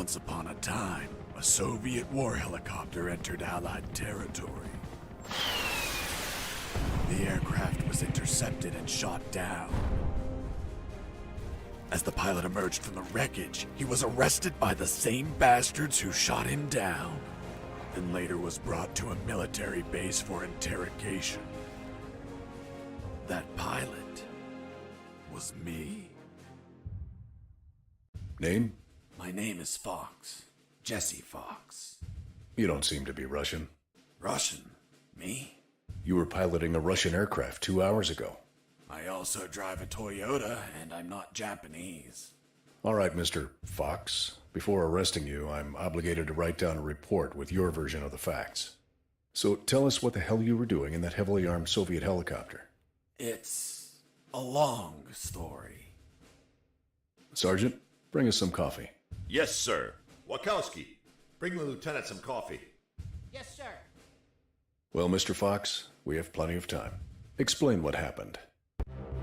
Once upon a time, a Soviet war helicopter entered Allied territory. The aircraft was intercepted and shot down. As the pilot emerged from the wreckage, he was arrested by the same bastards who shot him down, and later was brought to a military base for interrogation. That pilot was me. Name? My name is Fox. Jesse Fox. You don't seem to be Russian. Russian? Me? You were piloting a Russian aircraft 2 hours ago. I also drive a Toyota, and I'm not Japanese. All right, Mr. Fox. Before arresting you, I'm obligated to write down a report with your version of the facts. So tell us what the hell you were doing in that heavily armed Soviet helicopter. It's a long story. Sergeant, bring us some coffee. Yes, sir. Wachowski, bring the lieutenant some coffee. Yes, sir. Well, Mr. Fox, we have plenty of time. Explain what happened.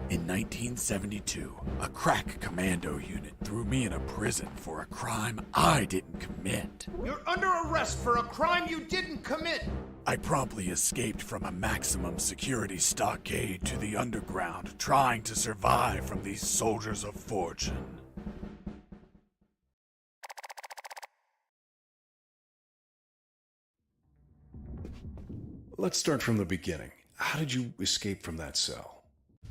In 1972, a crack commando unit threw me in a prison for a crime I didn't commit. You're under arrest for a crime you didn't commit. I promptly escaped from a maximum security stockade to the underground, trying to survive from these soldiers of fortune. Let's start from the beginning. How did you escape from that cell?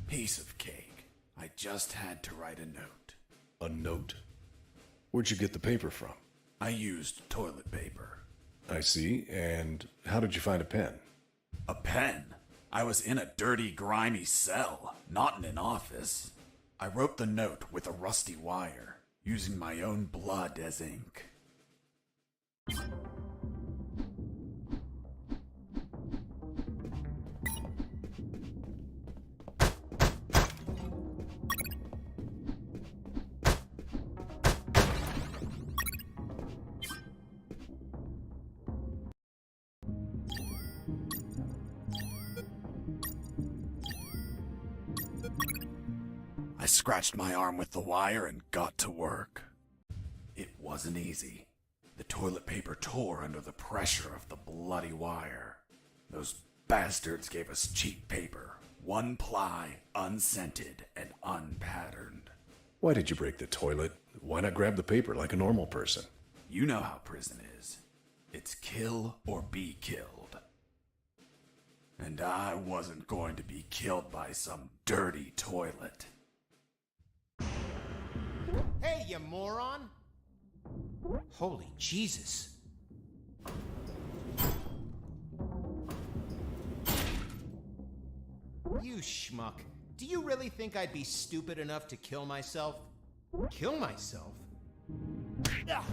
Piece of cake. I just had to write a note. A note? Where'd you get the paper from? I used toilet paper. I see. And how did you find a pen? A pen? I was in a dirty, grimy cell, not in an office. I wrote the note with a rusty wire, using my own blood as ink. I scratched my arm with the wire and got to work. It wasn't easy. The toilet paper tore under the pressure of the bloody wire. Those bastards gave us cheap paper, one ply, unscented, and unpatterned. Why did you break the toilet? Why not grab the paper like a normal person? You know how prison is. It's kill or be killed. And I wasn't going to be killed by some dirty toilet. Hey, you moron! Holy Jesus. You schmuck. Do you really think I'd be stupid enough to kill myself? Kill myself? Ugh.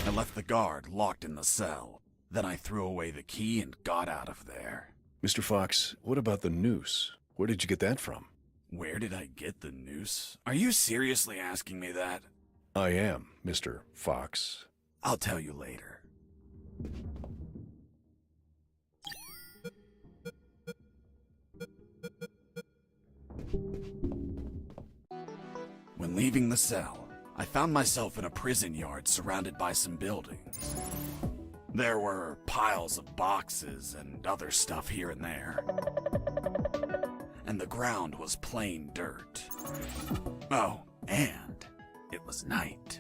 I left the guard locked in the cell. Then I threw away the key and got out of there. Mr. Fox, what about the noose? Where did you get that from? Where did I get the noose? Are you seriously asking me that? I am, Mr. Fox. I'll tell you later. When leaving the cell, I found myself in a prison yard surrounded by some buildings. There were piles of boxes and other stuff here and there. And the ground was plain dirt. Oh, and it was night.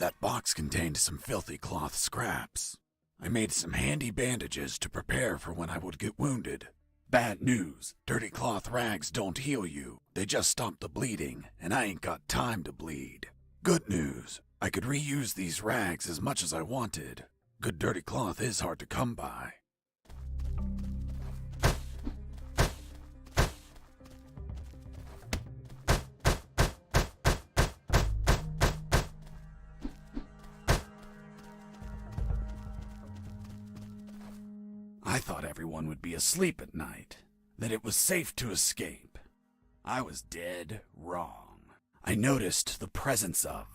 That box contained some filthy cloth scraps. I made some handy bandages to prepare for when I would get wounded. Bad news, dirty cloth rags don't heal you. They just stop the bleeding, and I ain't got time to bleed. Good news. I could reuse these rags as much as I wanted. Good dirty cloth is hard to come by. I thought everyone would be asleep at night, that it was safe to escape. I was dead wrong. I noticed the presence of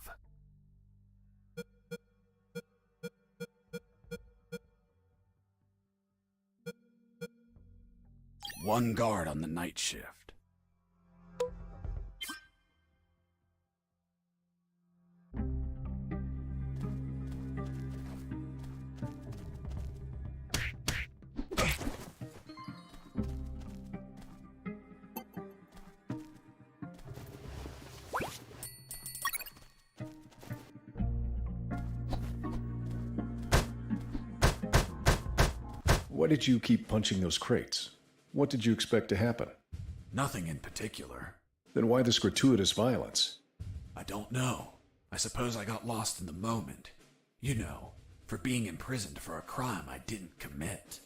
one guard on the night shift. Why did you keep punching those crates? What did you expect to happen? Nothing in particular. Then why this gratuitous violence? I don't know. I suppose I got lost in the moment. You know, for being imprisoned for a crime I didn't commit.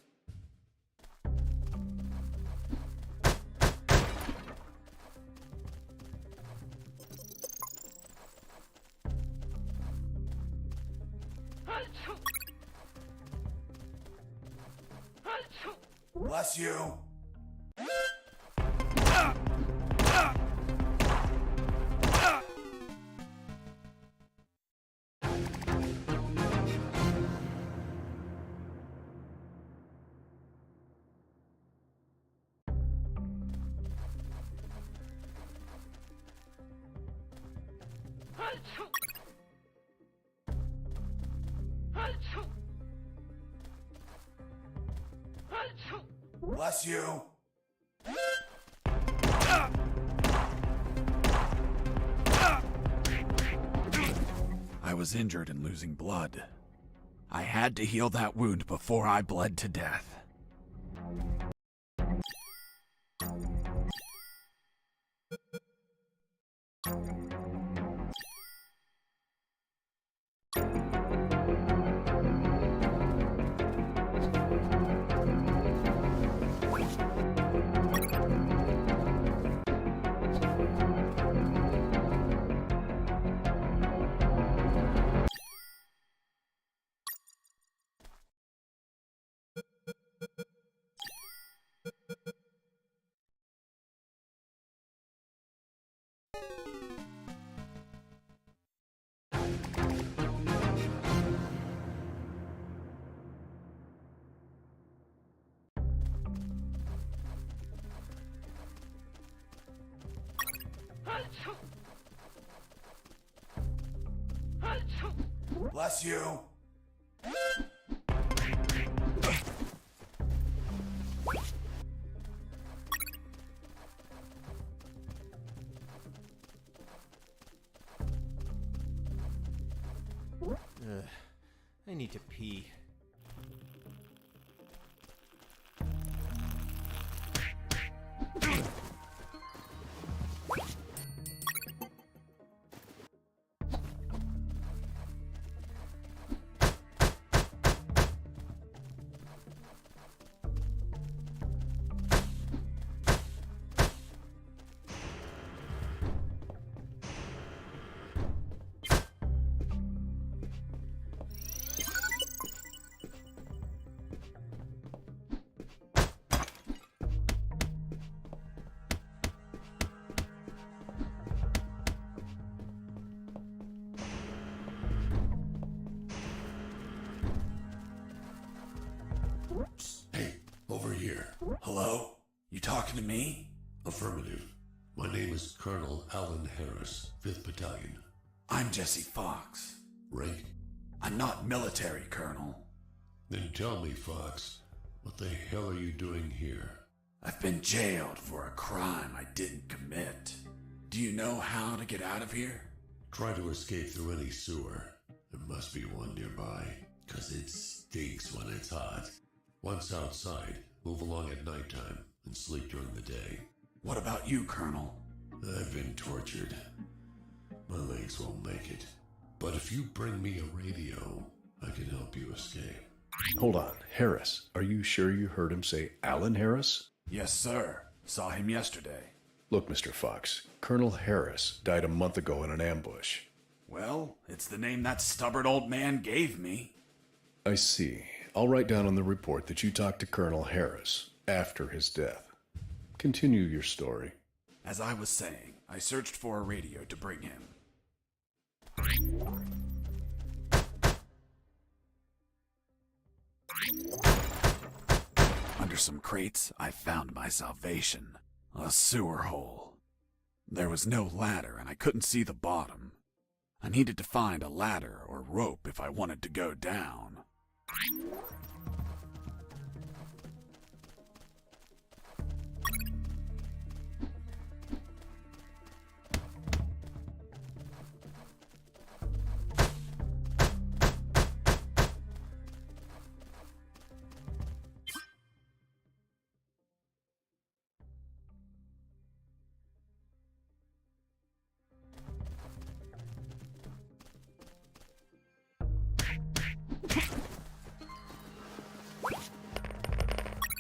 Bless you. Bless you. I was injured and losing blood. I had to heal that wound before I bled to death. Bless you. I need to pee. Hey, over here. Hello? You talking to me? Affirmative. My name is Colonel Alan Harris, 5th Battalion. I'm Jesse Fox. Rank? I'm not military, Colonel. Then tell me, Fox, what the hell are you doing here? I've been jailed for a crime I didn't commit. Do you know how to get out of here? Try to escape through any sewer. There must be one nearby, 'cause it stinks when it's hot. Once outside, move along at nighttime and sleep during the day. What about you, Colonel? I've been tortured. My legs won't make it. But if you bring me a radio, I can help you escape. Hold on, Harris. Are you sure you heard him say Alan Harris? Yes, sir. Saw him yesterday. Look, Mr. Fox, Colonel Harris died a month ago in an ambush. Well, it's the name that stubborn old man gave me. I see. I'll write down on the report that you talked to Colonel Harris after his death. Continue your story. As I was saying, I searched for a radio to bring him. Under some crates, I found my salvation. A sewer hole. There was no ladder and I couldn't see the bottom. I needed to find a ladder or rope if I wanted to go down.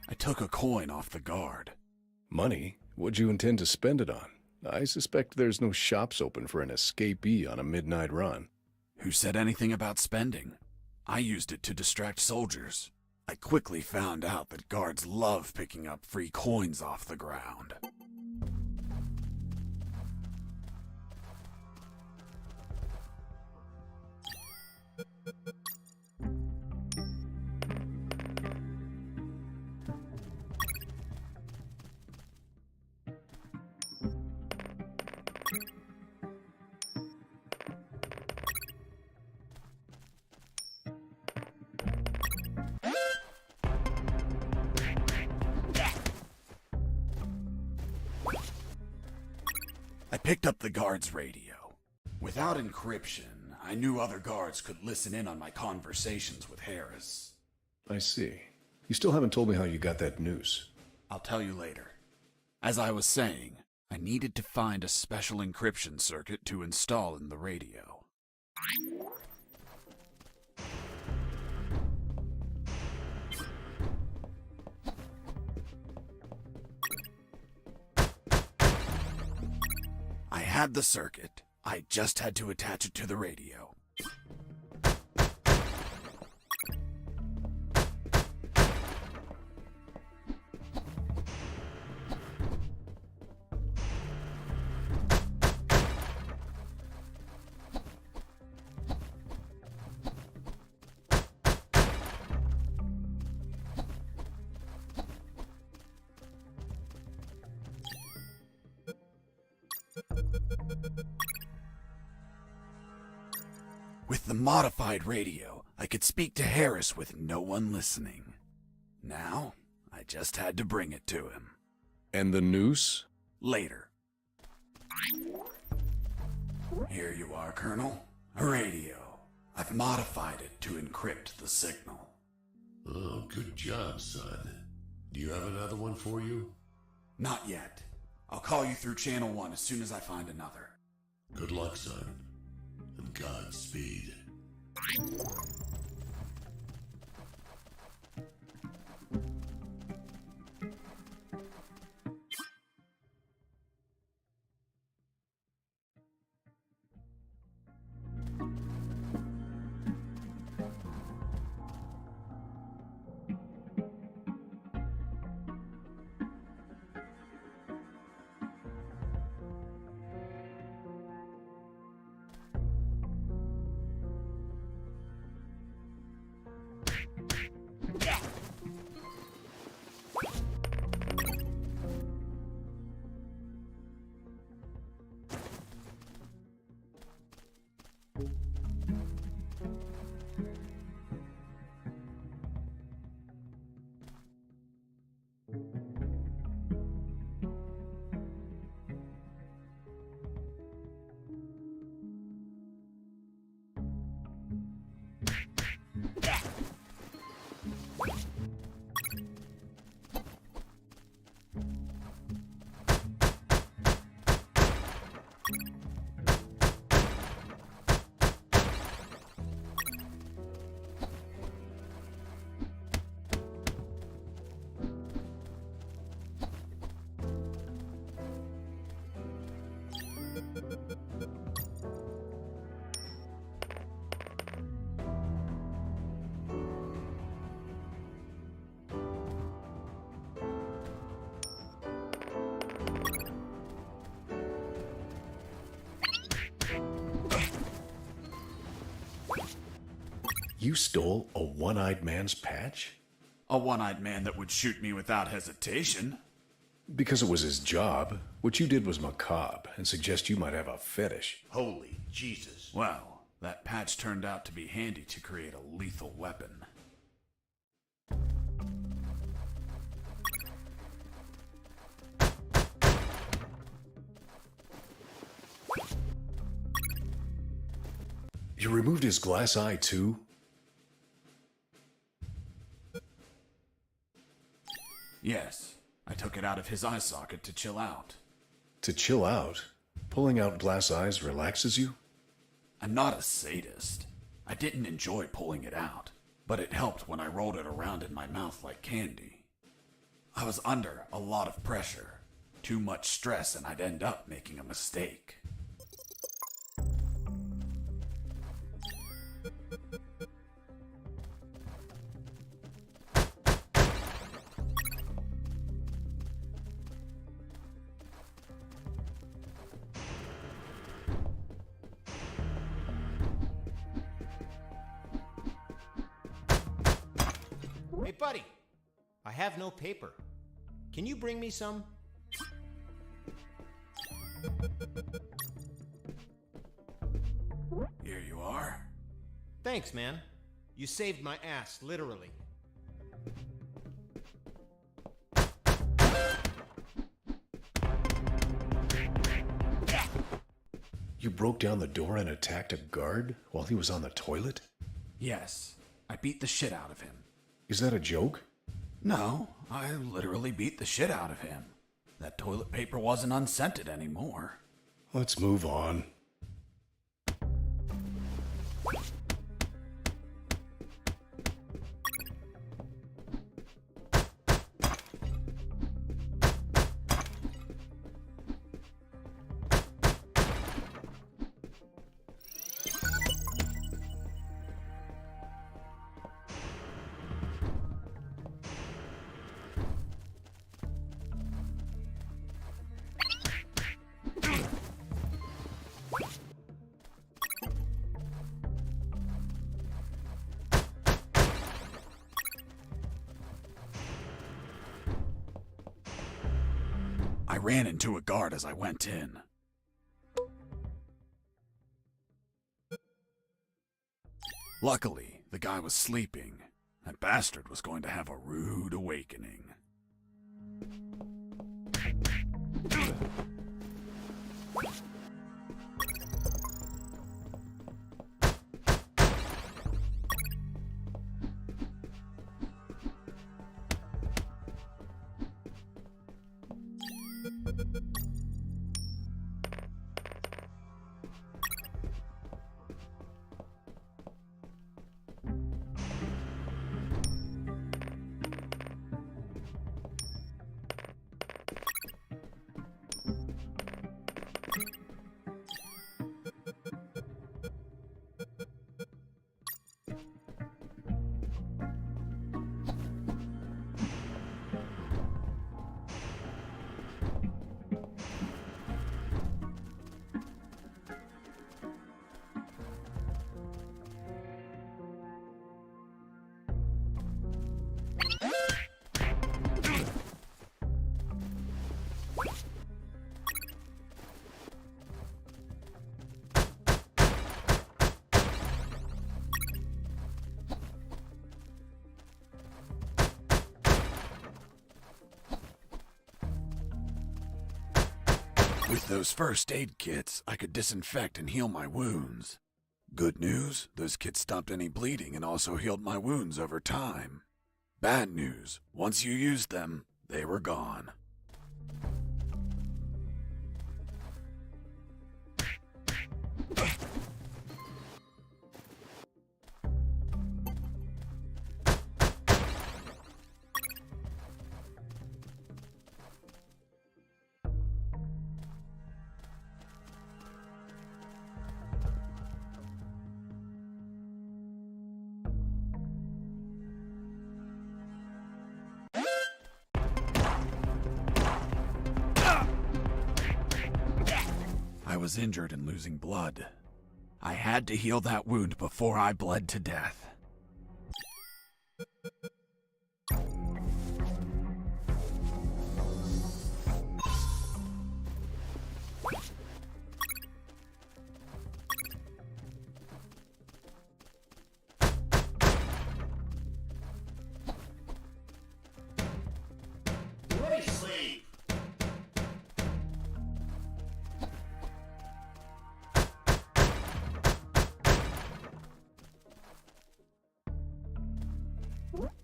I took a coin off the guard. Money? What'd you intend to spend it on? I suspect there's no shops open for an escapee on a midnight run. Who said anything about spending? I used it to distract soldiers. I quickly found out that guards love picking up free coins off the ground. I picked up the guard's radio. Without encryption, I knew other guards could listen in on my conversations with Harris. I see. You still haven't told me how you got that noose. I'll tell you later. As I was saying, I needed to find a special encryption circuit to install in the radio. I had the circuit. I just had to attach it to the radio. With the modified radio, I could speak to Harris with no one listening. Now, I just had to bring it to him. And the noose? Later. Here you are, Colonel. A radio. I've modified it to encrypt the signal. Oh, good job, son. Do you have another one for you? Not yet. I'll call you through Channel 1 as soon as I find another. Good luck, son. And Godspeed. You stole a one-eyed man's patch? A one-eyed man that would shoot me without hesitation. Because it was his job. What you did was macabre and suggest you might have a fetish. Holy Jesus. Well, that patch turned out to be handy to create a lethal weapon. You removed his glass eye too? Yes, I took it out of his eye socket to chill out. To chill out? Pulling out glass eyes relaxes you? I'm not a sadist. I didn't enjoy pulling it out, but it helped when I rolled it around in my mouth like candy. I was under a lot of pressure, too much stress, and I'd end up making a mistake. Hey, buddy. I have no paper. Can you bring me some? Here you are. Thanks, man. You saved my ass, literally. You broke down the door and attacked a guard while he was on the toilet? Yes, I beat the shit out of him. Is that a joke? No, I literally beat the shit out of him. That toilet paper wasn't unscented anymore. Let's move on. I ran into a guard as I went in. Luckily, the guy was sleeping. That bastard was going to have a rude awakening. With those first aid kits, I could disinfect and heal my wounds. Good news, those kits stopped any bleeding and also healed my wounds over time. Bad news, once you used them, they were gone. I was injured and losing blood. I had to heal that wound before I bled to death.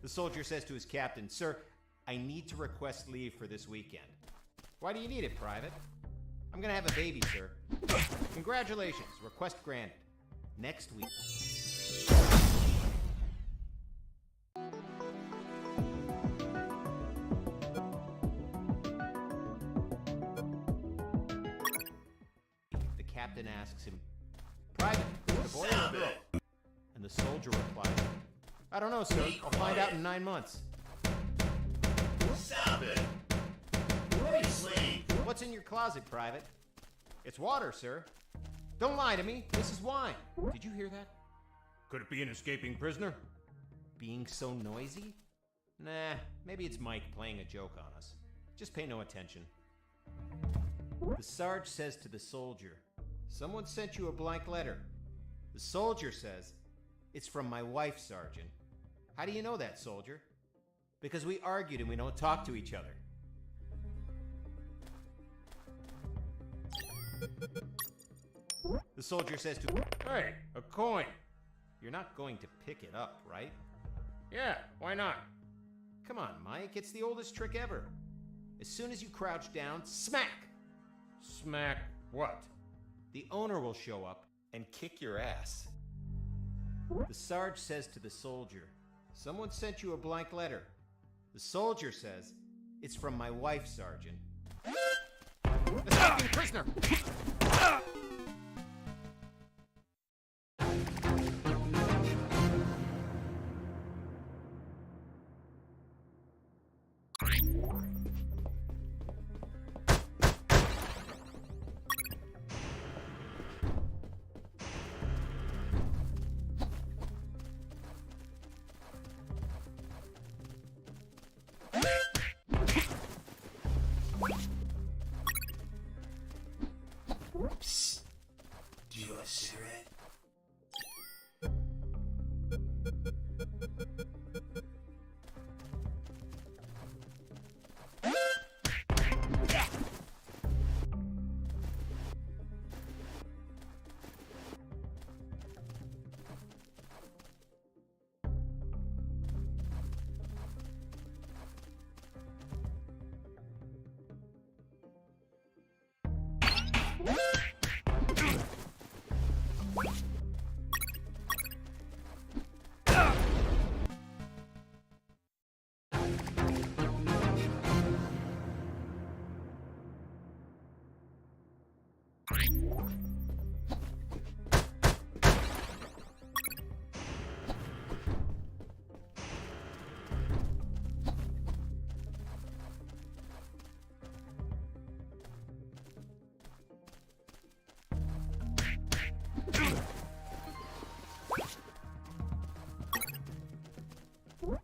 The soldier says to his captain, "Sir, I need to request leave for this weekend." "Why do you need it, Private?" "I'm gonna have a baby, sir." "Congratulations, request granted. Next week." The captain asks him, "Private, is it a boy or a girl?" And the soldier replies, "I don't know, sir. I'll find out in 9 months." Stop it! Let me sleep! "What's in your closet, Private?" "It's water, sir." "Don't lie to me. This is wine." "Did you hear that?" "Could it be an escaping prisoner?" "Being so noisy?" "Nah, maybe it's Mike playing a joke on us. Just pay no attention." The Sarge says to the soldier, "Someone sent you a blank letter." The soldier says, "It's from my wife, Sergeant." "How do you know that, soldier?" "Because we argued and we don't talk to each other." The soldier says to, "Hey, a coin." "You're not going to pick it up, right?" "Yeah, why not?" "Come on, Mike, it's the oldest trick ever. As soon as you crouch down, smack!" "Smack what?" "The owner will show up and kick your ass." The Sarge says to the soldier, "Someone sent you a blank letter." The soldier says, "It's from my wife, Sergeant." "Escaping prisoner!" Psst. Do you want a cigarette?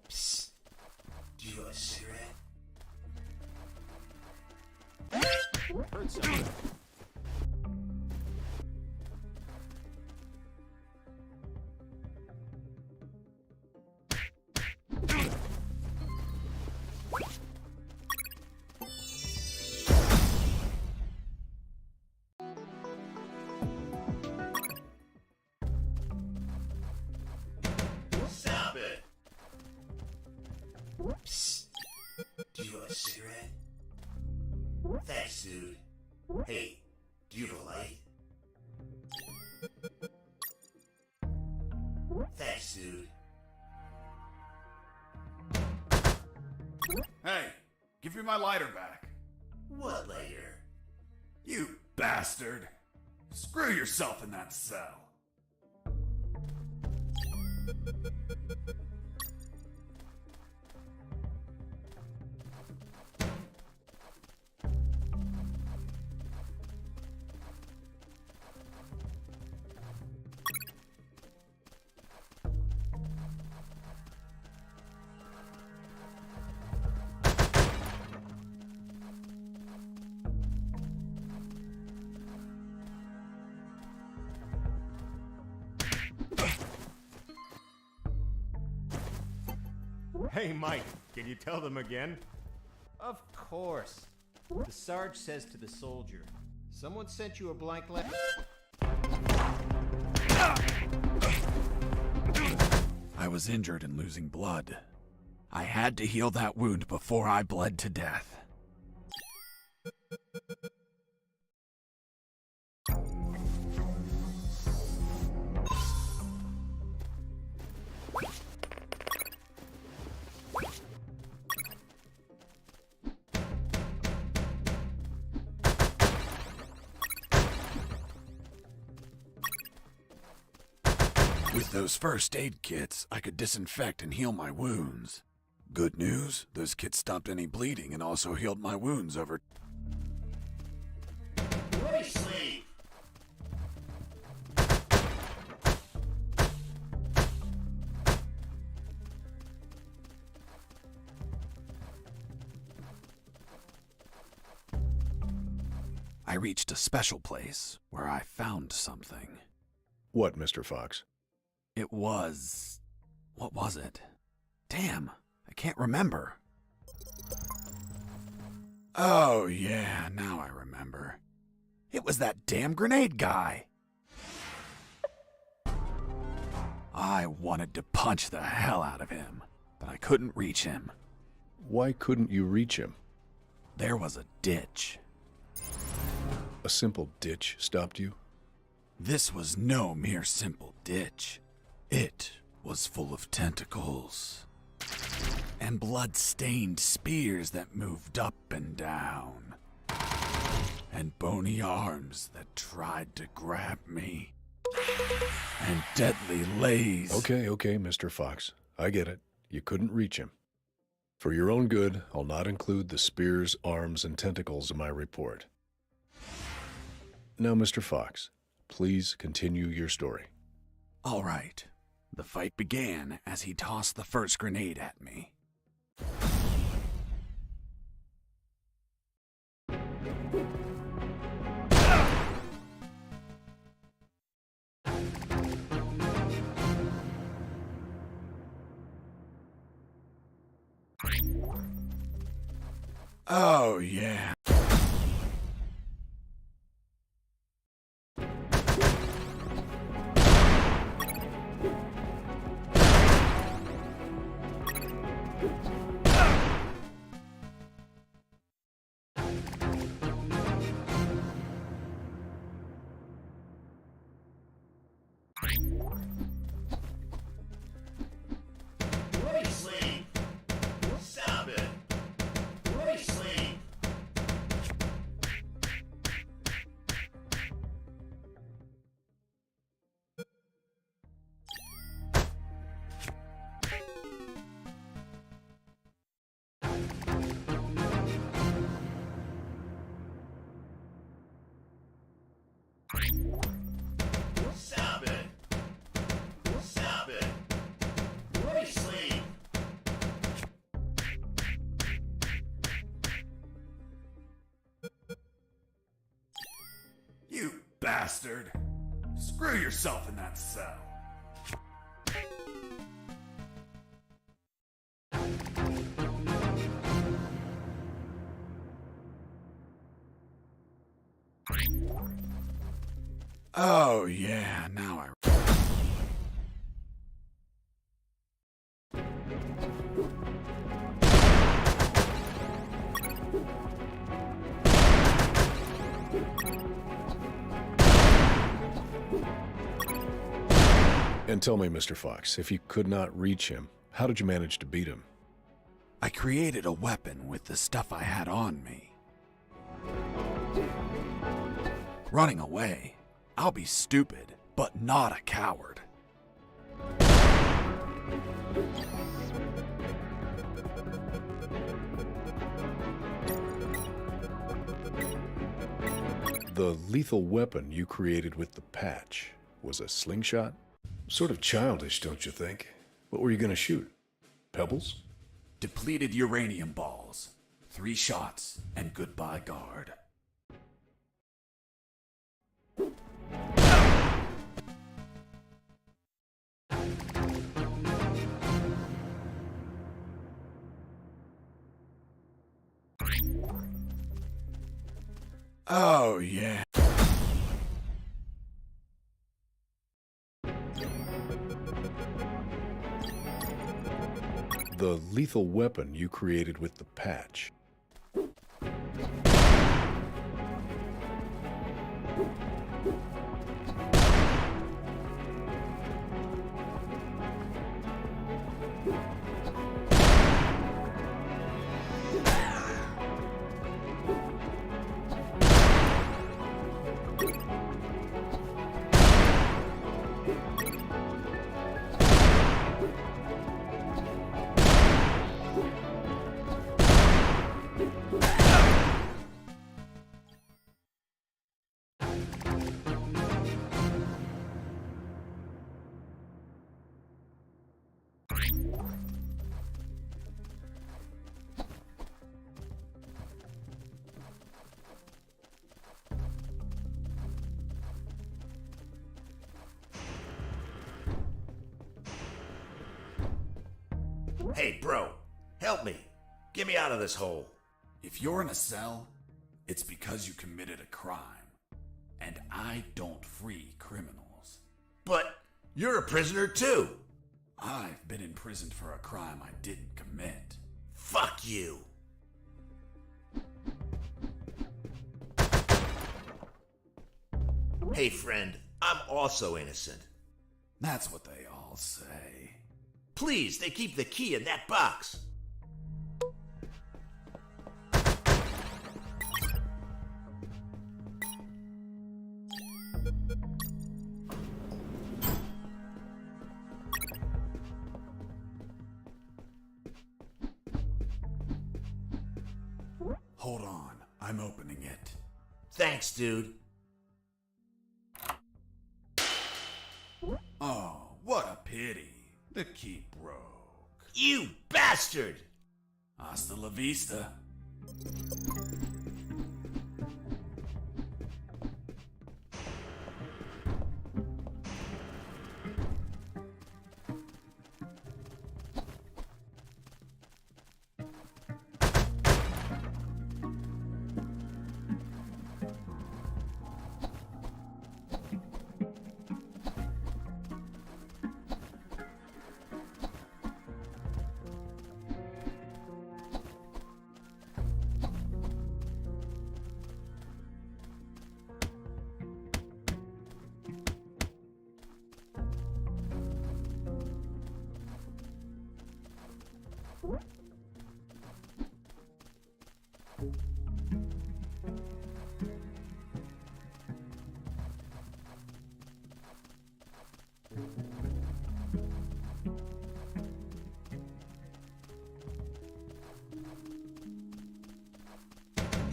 Psst. Do you want a cigarette? Heard something. Stop it! Psst. Do you want a cigarette? Thanks, dude. Hey, do you have a light? Thanks, dude. Hey, give me my lighter back. What lighter? You bastard! Screw yourself in that cell. "Hey, Mike, can you tell them again?" "Of course." The Sarge says to the soldier, "Someone sent you a blank letter." I was injured and losing blood. I had to heal that wound before I bled to death. With those first aid kits, I could disinfect and heal my wounds. Good news, those kits stopped any bleeding and also healed my wounds over... Go to sleep. I reached a special place where I found something. What, Mr. Fox? It was... what was it? Damn, I can't remember. Oh yeah, now I remember. It was that damn grenade guy. I wanted to punch the hell out of him, but I couldn't reach him. Why couldn't you reach him? There was a ditch. A simple ditch stopped you? This was no mere simple ditch. It was full of tentacles and blood-stained spears that moved up and down, and bony arms that tried to grab me, and deadly lays. Okay, Mr. Fox. I get it. You couldn't reach him. For your own good, I'll not include the spears, arms, and tentacles in my report. Now, Mr. Fox, please continue your story. All right. The fight began as he tossed the first grenade at me. Oh, yeah. Go to sleep. Stop it. Go to sleep. Stop it. Stop it. Go to sleep. You bastard! Screw yourself in that cell. Oh, yeah, now I... And tell me, Mr. Fox, if you could not reach him, how did you manage to beat him? I created a weapon with the stuff I had on me. Running away. I'll be stupid, but not a coward. The lethal weapon you created with the patch was a slingshot? Sort of childish, don't you think? What were you going to shoot? Pebbles? Depleted uranium balls. 3 shots, and goodbye guard. Oh, yeah. The lethal weapon you created with the patch. Hey, bro, help me. Get me out of this hole. If you're in a cell, it's because you committed a crime. And I don't free criminals. But you're a prisoner too. I've been imprisoned for a crime I didn't commit. Fuck you. Hey, friend, I'm also innocent. That's what they all say. Please, they keep the key in that box. Hold on, I'm opening it. Thanks, dude. Oh, what a pity. The key broke. You bastard! Hasta la vista.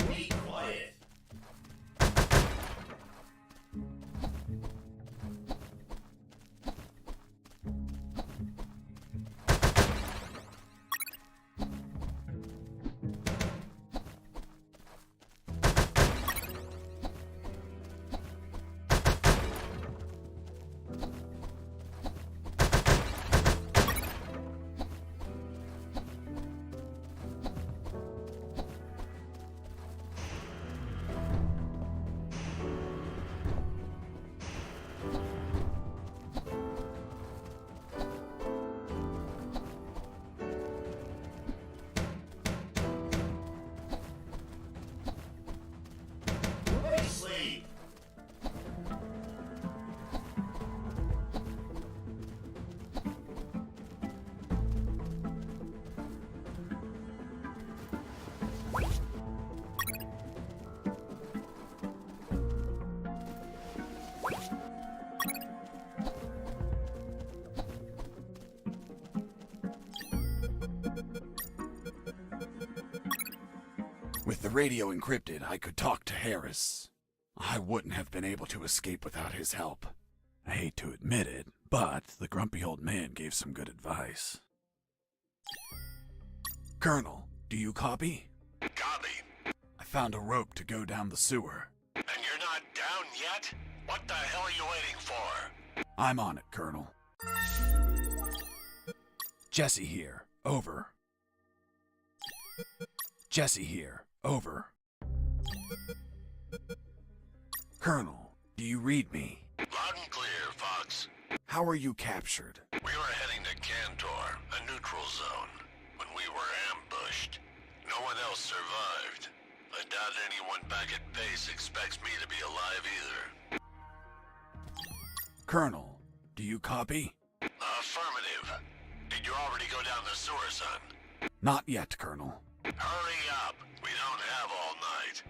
Be quiet. Sleep. With the radio encrypted, I could talk to Harris. I wouldn't have been able to escape without his help. I hate to admit it, but the grumpy old man gave some good advice. Colonel, do you copy? Copy. I found a rope to go down the sewer. And you're not down yet? What the hell are you waiting for? I'm on it, Colonel. Jesse here. Over. Jesse here. Over. Colonel, do you read me? Loud and clear, Fox. How are you captured? We were heading to Cantor, a neutral zone. we were ambushed. No one else survived. I doubt anyone back at base expects me to be alive either. Colonel, do you copy? Affirmative. Did you already go down the sewer, son? Not yet, Colonel. Hurry up. We don't have all night.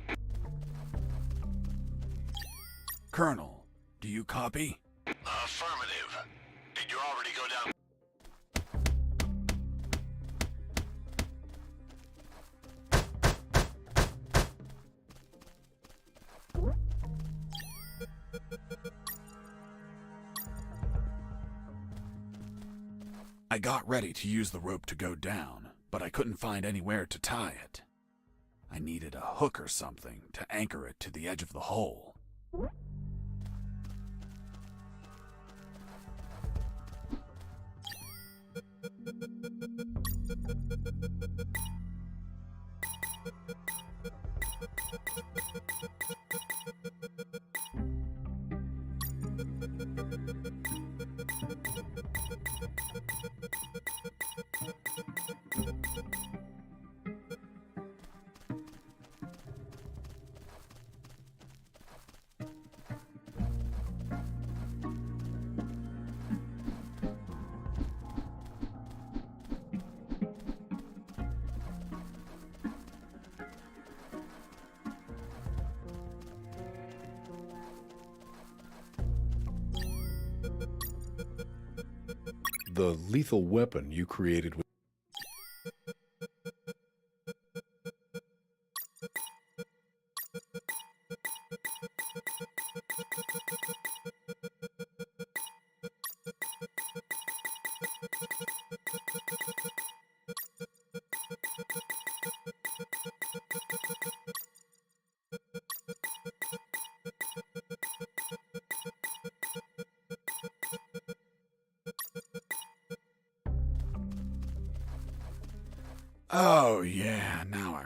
Colonel, do you copy? Affirmative. Did you already go down? I got ready to use the rope to go down, but I couldn't find anywhere to tie it. I needed a hook or something to anchor it to the edge of the hole. The lethal weapon you created with... Oh, yeah, now I...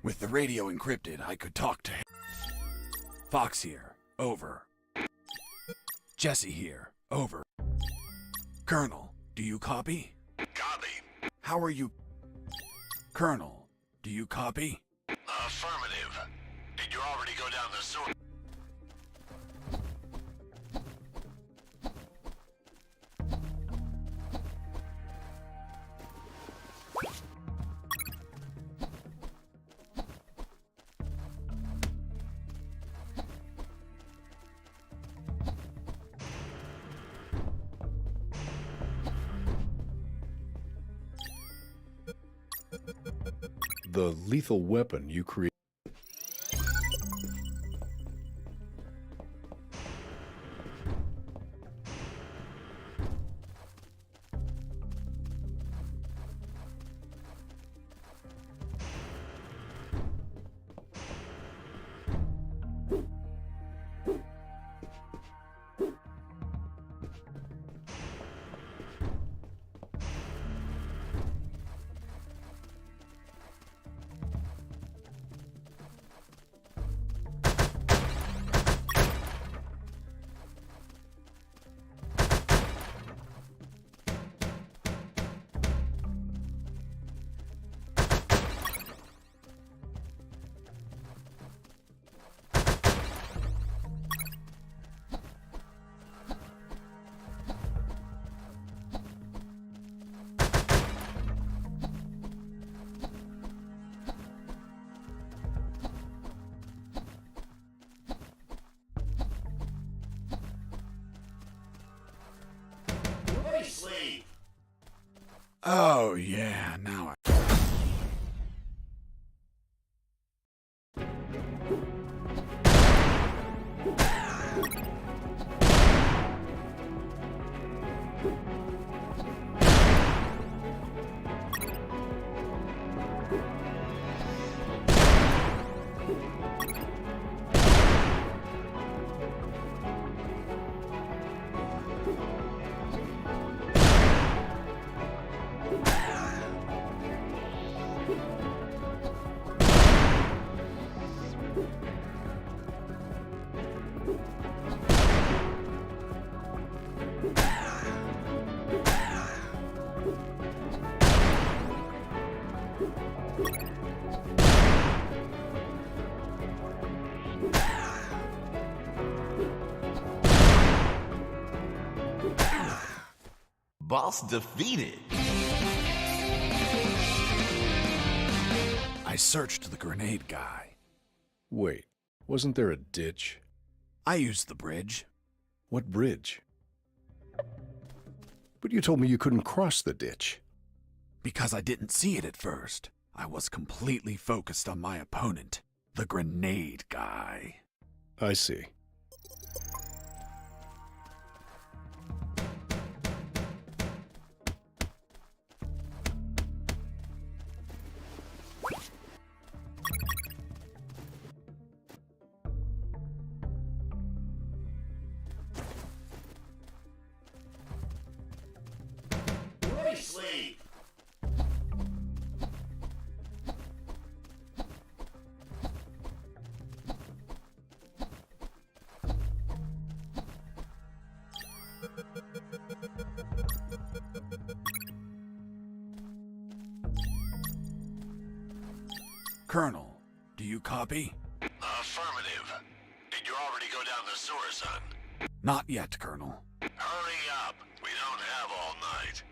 With the radio encrypted, I could talk to him. Fox here. Over. Jesse here. Over. Colonel, do you copy? Copy. How are you? Colonel, do you copy? Affirmative. Did you already go down the sewer? The lethal weapon you created... Boss defeated. I searched the grenade guy. Wait, wasn't there a ditch? I used the bridge. What bridge? But you told me you couldn't cross the ditch. Because I didn't see it at first. I was completely focused on my opponent, the grenade guy. I see. Roy Slade. Colonel, do you copy? Affirmative. Did you already go down the sewer, son? Not yet, Colonel. Hurry up. We don't have all night.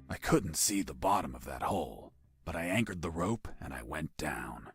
I couldn't see the bottom of that hole, but I anchored the rope and I went down.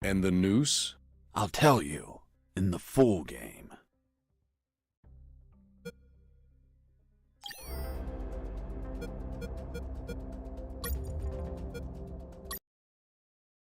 And the noose? I'll tell you, in the full game.